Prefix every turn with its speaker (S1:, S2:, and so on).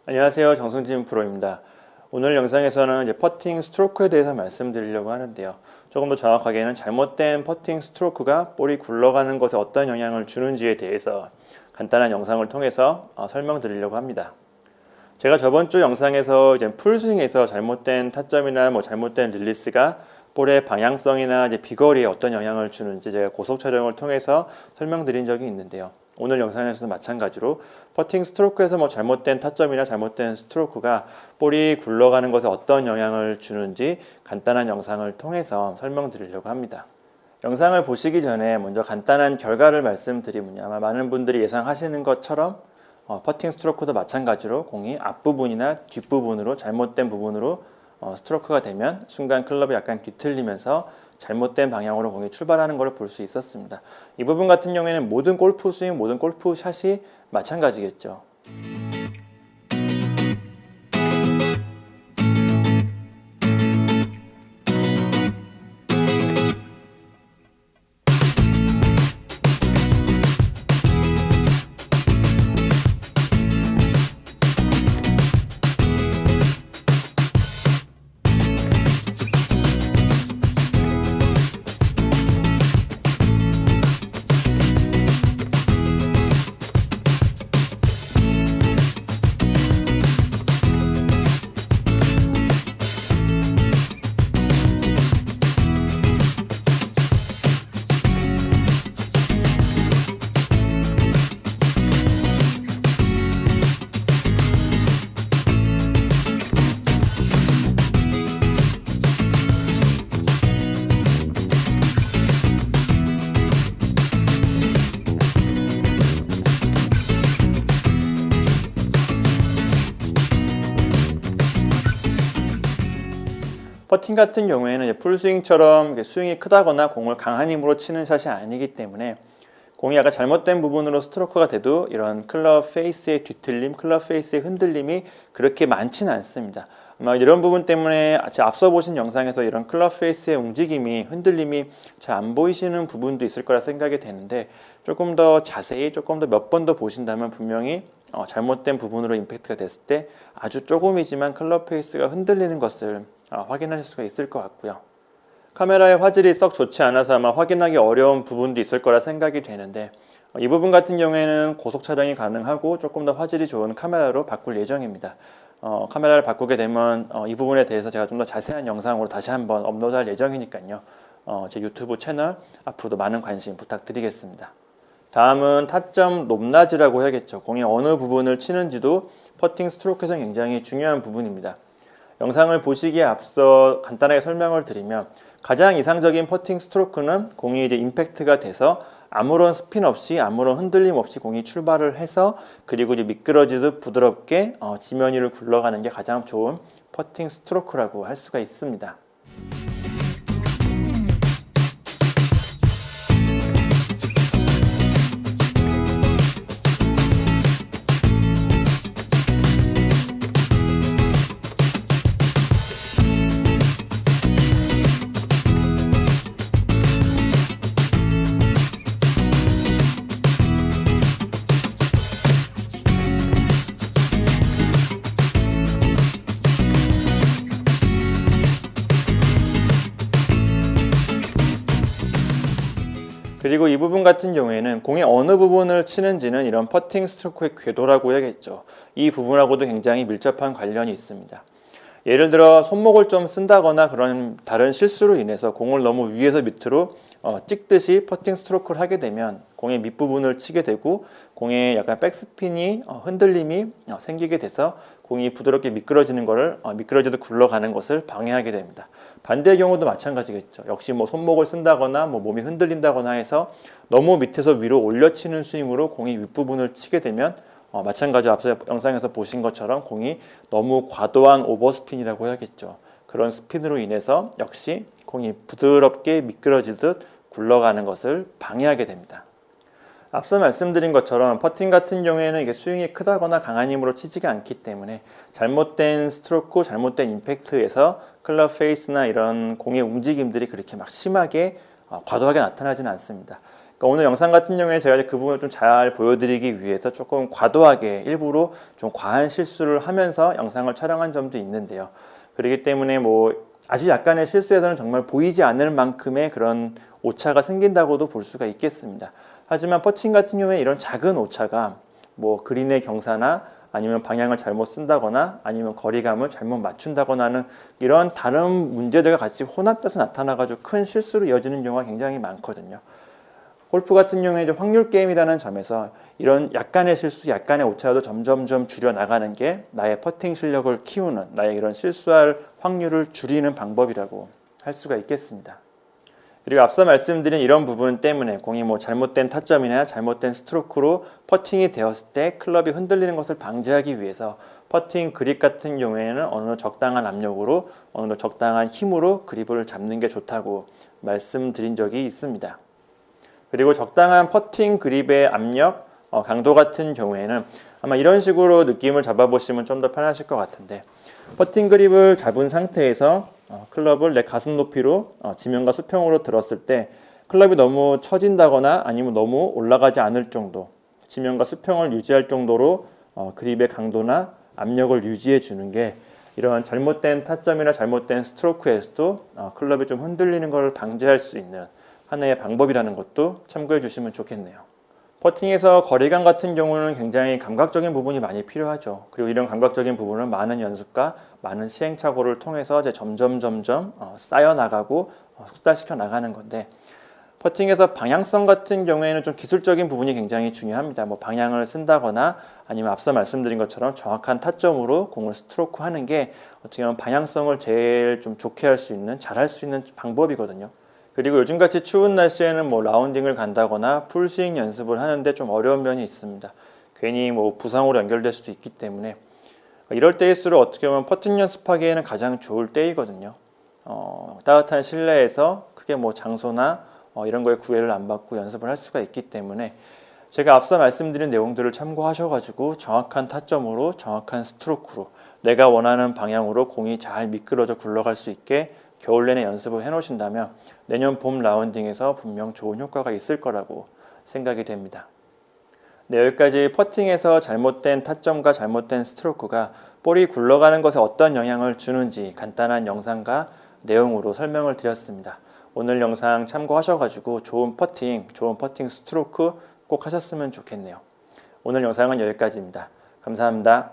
S1: 안녕하세요. 정승진 프로입니다. 오늘 영상에서는 이제 퍼팅 스트로크에 대해서 말씀드리려고 하는데요. 조금 더 정확하게는 잘못된 퍼팅 스트로크가 볼이 굴러가는 것에 어떤 영향을 주는지에 대해서 간단한 영상을 통해서 설명드리려고 합니다. 제가 저번 주 영상에서 이제 풀스윙에서 잘못된 타점이나 잘못된 릴리스가 볼의 방향성이나 이제 비거리에 어떤 영향을 주는지 제가 고속 촬영을 통해서 설명드린 적이 있는데요. 오늘 영상에서도 마찬가지로 퍼팅 스트로크에서 잘못된 타점이나 잘못된 스트로크가 볼이 굴러가는 것에 어떤 영향을 주는지 간단한 영상을 통해서 설명드리려고 합니다. 영상을 보시기 전에 먼저 간단한 결과를 말씀드리면 아마 많은 분들이 예상하시는 것처럼 퍼팅 스트로크도 마찬가지로 공이 앞부분이나 뒷부분으로 잘못된 부분으로 스트로크가 되면 순간 클럽이 약간 뒤틀리면서 잘못된 방향으로 공이 출발하는 것을 볼 수 있었습니다. 이 부분 같은 경우에는 모든 골프 스윙, 모든 골프 샷이 마찬가지겠죠. 퍼팅 같은 경우에는 풀스윙처럼 스윙이 크다거나 공을 강한 힘으로 치는 샷이 아니기 때문에 공이 약간 잘못된 부분으로 스트로크가 돼도 이런 클럽 페이스의 뒤틀림, 클럽 페이스의 흔들림이 그렇게 많지는 않습니다. 아마 이런 부분 때문에 앞서 보신 영상에서 이런 클럽 페이스의 움직임이, 흔들림이 잘 안 보이시는 부분도 있을 거라 생각이 되는데 조금 더 자세히, 조금 더 몇 번 더 보신다면 분명히 잘못된 부분으로 임팩트가 됐을 때 아주 조금이지만 클럽 페이스가 흔들리는 것을 확인하실 수가 있을 것 같고요. 카메라의 화질이 썩 좋지 않아서 아마 확인하기 어려운 부분도 있을 거라 생각이 되는데 이 부분 같은 경우에는 고속 촬영이 가능하고 조금 더 화질이 좋은 카메라로 바꿀 예정입니다. 카메라를 바꾸게 되면 이 부분에 대해서 제가 좀 더 자세한 영상으로 다시 한번 업로드할 예정이니까요. 제 유튜브 채널 앞으로도 많은 관심 부탁드리겠습니다. 다음은 타점 높낮이라고 해야겠죠. 공이 어느 부분을 치는지도 퍼팅 스트로크에서 굉장히 중요한 부분입니다. 영상을 보시기에 앞서 간단하게 설명을 드리면 가장 이상적인 퍼팅 스트로크는 공이 이제 임팩트가 돼서 아무런 스핀 없이 아무런 흔들림 없이 공이 출발을 해서 그리고 이제 미끄러지듯 부드럽게 지면 위를 굴러가는 게 가장 좋은 퍼팅 스트로크라고 할 수가 있습니다. 그리고 이 부분 같은 경우에는 공이 어느 부분을 치는지는 이런 퍼팅 스트로크의 궤도라고 해야겠죠. 이 부분하고도 굉장히 밀접한 관련이 있습니다. 예를 들어 손목을 좀 쓴다거나 그런 다른 실수로 인해서 공을 너무 위에서 밑으로 찍듯이 퍼팅 스트로크를 하게 되면 공의 밑부분을 치게 되고 공에 약간 백스핀이 흔들림이 생기게 돼서 공이 부드럽게 미끄러지는 것을 미끄러지듯 굴러가는 것을 방해하게 됩니다. 반대의 경우도 마찬가지겠죠. 역시 손목을 쓴다거나 몸이 흔들린다거나 해서 너무 밑에서 위로 올려치는 스윙으로 공이 윗부분을 치게 되면 마찬가지로 앞서 영상에서 보신 것처럼 공이 너무 과도한 오버스핀이라고 해야겠죠. 그런 스핀으로 인해서 역시 공이 부드럽게 미끄러지듯 굴러가는 것을 방해하게 됩니다. 앞서 말씀드린 것처럼 퍼팅 같은 경우에는 이게 스윙이 크다거나 강한 힘으로 치지가 않기 때문에 잘못된 스트로크, 잘못된 임팩트에서 클럽 페이스나 이런 공의 움직임들이 그렇게 막 심하게 과도하게 나타나지는 않습니다. 그러니까 오늘 영상 같은 경우에 제가 그 부분을 좀 잘 보여드리기 위해서 조금 과도하게 일부러 좀 과한 실수를 하면서 영상을 촬영한 점도 있는데요. 그렇기 때문에 뭐 아주 약간의 실수에서는 정말 보이지 않을 만큼의 그런 오차가 생긴다고도 볼 수가 있겠습니다. 하지만 퍼팅 같은 경우에 이런 작은 오차가 뭐 그린의 경사나 아니면 방향을 잘못 쓴다거나 아니면 거리감을 잘못 맞춘다거나 하는 이런 다른 문제들과 같이 혼합돼서 나타나가지고 큰 실수로 이어지는 경우가 굉장히 많거든요. 골프 같은 경우에 이제 확률 게임이라는 점에서 이런 약간의 실수, 약간의 오차도 점점점 줄여 나가는 게 나의 퍼팅 실력을 키우는, 나의 이런 실수할 확률을 줄이는 방법이라고 할 수가 있겠습니다. 그리고 앞서 말씀드린 이런 부분 때문에 공이 뭐 잘못된 타점이나 잘못된 스트로크로 퍼팅이 되었을 때 클럽이 흔들리는 것을 방지하기 위해서 퍼팅 그립 같은 경우에는 어느 정도 적당한 압력으로 어느 정도 적당한 힘으로 그립을 잡는 게 좋다고 말씀드린 적이 있습니다. 그리고 적당한 퍼팅 그립의 압력, 강도 같은 경우에는 아마 이런 식으로 느낌을 잡아보시면 좀 더 편하실 것 같은데, 퍼팅 그립을 잡은 상태에서 클럽을 내 가슴 높이로 지면과 수평으로 들었을 때 클럽이 너무 처진다거나 아니면 너무 올라가지 않을 정도, 지면과 수평을 유지할 정도로 그립의 강도나 압력을 유지해 주는 게 이런 잘못된 타점이나 잘못된 스트로크에서도 클럽이 좀 흔들리는 것을 방지할 수 있는 하나의 방법이라는 것도 참고해 주시면 좋겠네요. 퍼팅에서 거리감 같은 경우는 굉장히 감각적인 부분이 많이 필요하죠. 그리고 이런 감각적인 부분은 많은 연습과 많은 시행착오를 통해서 이제 점점 쌓여 나가고 숙달시켜 나가는 건데, 퍼팅에서 방향성 같은 경우에는 좀 기술적인 부분이 굉장히 중요합니다. 뭐 방향을 쓴다거나 아니면 앞서 말씀드린 것처럼 정확한 타점으로 공을 스트로크 하는 게 어떻게 보면 방향성을 제일 좀 좋게 할 수 있는, 잘 할 수 있는 방법이거든요. 그리고 요즘같이 추운 날씨에는 뭐 라운딩을 간다거나 풀스윙 연습을 하는데 좀 어려운 면이 있습니다. 괜히 뭐 부상으로 연결될 수도 있기 때문에 이럴 때일수록 어떻게 보면 퍼팅 연습하기에는 가장 좋을 때이거든요. 따뜻한 실내에서 크게 뭐 장소나 이런 거에 구애를 안 받고 연습을 할 수가 있기 때문에 제가 앞서 말씀드린 내용들을 참고하셔가지고 정확한 타점으로 정확한 스트로크로 내가 원하는 방향으로 공이 잘 미끄러져 굴러갈 수 있게 겨울 내내 연습을 해놓으신다면 내년 봄 라운딩에서 분명 좋은 효과가 있을 거라고 생각이 됩니다. 네, 여기까지 퍼팅에서 잘못된 타점과 잘못된 스트로크가 볼이 굴러가는 것에 어떤 영향을 주는지 간단한 영상과 내용으로 설명을 드렸습니다. 오늘 영상 참고하셔가지고 좋은 퍼팅 스트로크 꼭 하셨으면 좋겠네요. 오늘 영상은 여기까지입니다. 감사합니다.